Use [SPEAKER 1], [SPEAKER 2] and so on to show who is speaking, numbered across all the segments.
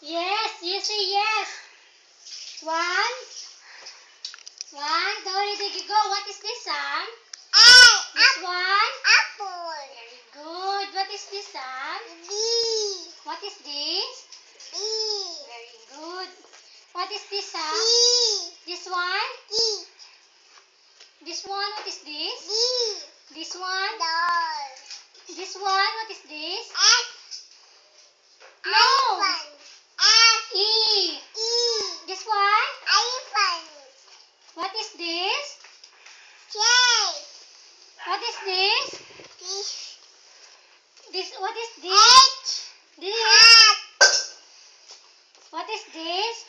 [SPEAKER 1] Yes, you say yes. One. Two, ready, go. What is this, Sam? This one?
[SPEAKER 2] Apple.
[SPEAKER 1] Very good. What is this, Sam?
[SPEAKER 2] B.
[SPEAKER 1] What is this?
[SPEAKER 2] B.
[SPEAKER 1] Very good. What is this, Sam?
[SPEAKER 2] C.
[SPEAKER 1] This one?
[SPEAKER 2] D.
[SPEAKER 1] This one, what is this?
[SPEAKER 2] D.
[SPEAKER 1] This one?
[SPEAKER 2] Doll.
[SPEAKER 1] This one, what is this?
[SPEAKER 2] F.
[SPEAKER 1] No.
[SPEAKER 2] Elephant. F.
[SPEAKER 1] E.
[SPEAKER 2] E.
[SPEAKER 1] This one?
[SPEAKER 2] Elephant.
[SPEAKER 1] What is this?
[SPEAKER 2] J.
[SPEAKER 1] What is this?
[SPEAKER 2] Fish.
[SPEAKER 1] This, what is this?
[SPEAKER 2] H.
[SPEAKER 1] This.
[SPEAKER 2] Hat.
[SPEAKER 1] What is this?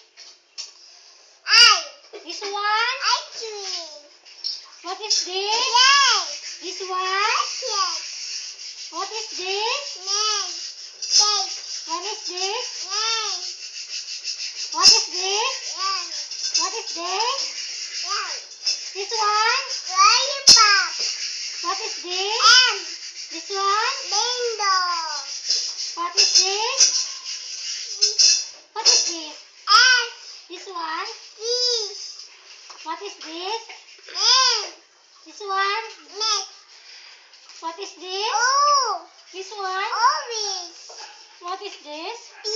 [SPEAKER 2] I.
[SPEAKER 1] This one?
[SPEAKER 2] Ice cream.
[SPEAKER 1] What is this?
[SPEAKER 2] J.
[SPEAKER 1] This one?
[SPEAKER 2] Basket.
[SPEAKER 1] What is this?
[SPEAKER 2] Man. Cake.
[SPEAKER 1] What is this?
[SPEAKER 2] Man.
[SPEAKER 1] What is this?
[SPEAKER 2] Yan.
[SPEAKER 1] What is this?
[SPEAKER 2] Yan.
[SPEAKER 1] This one?
[SPEAKER 2] Lollipop.
[SPEAKER 1] What is this?
[SPEAKER 2] M.
[SPEAKER 1] This one?
[SPEAKER 2] Bingo.
[SPEAKER 1] What is this? What is this?
[SPEAKER 2] S.
[SPEAKER 1] This one?
[SPEAKER 2] Fish.
[SPEAKER 1] What is this?
[SPEAKER 2] M.
[SPEAKER 1] This one?
[SPEAKER 2] Mix.
[SPEAKER 1] What is this?
[SPEAKER 2] O.
[SPEAKER 1] This one?
[SPEAKER 2] Orange.
[SPEAKER 1] What is this?
[SPEAKER 2] B.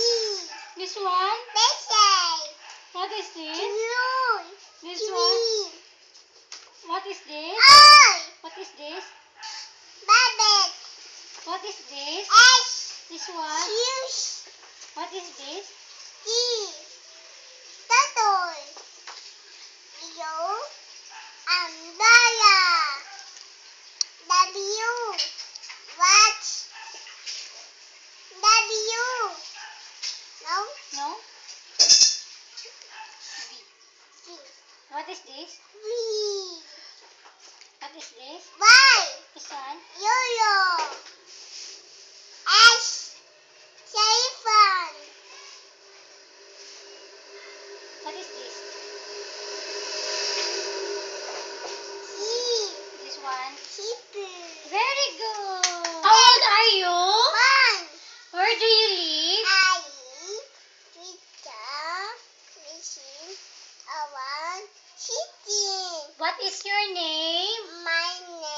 [SPEAKER 1] This one?
[SPEAKER 2] Basic.
[SPEAKER 1] What is this?
[SPEAKER 2] Blue.
[SPEAKER 1] This one?
[SPEAKER 2] Green.
[SPEAKER 1] What is this?
[SPEAKER 2] I.
[SPEAKER 1] What is this?
[SPEAKER 2] Rabbit.
[SPEAKER 1] What is this?
[SPEAKER 2] S.
[SPEAKER 1] This one?
[SPEAKER 2] Shoes.
[SPEAKER 1] What is this?
[SPEAKER 2] T. Turtle. U. Umbrella. W. Watch. W. No.
[SPEAKER 1] No?
[SPEAKER 2] G.
[SPEAKER 1] What is this?
[SPEAKER 2] V.
[SPEAKER 1] What is this?
[SPEAKER 2] Y.
[SPEAKER 1] This one?
[SPEAKER 2] Yo-yo. S. Elephant.
[SPEAKER 1] What is this?
[SPEAKER 2] C.
[SPEAKER 1] This one?
[SPEAKER 2] Chicken.
[SPEAKER 1] Very good! How old are you?
[SPEAKER 2] One.
[SPEAKER 1] Where do you live?
[SPEAKER 2] I with the machine around chicken.
[SPEAKER 1] What is your name?
[SPEAKER 2] My name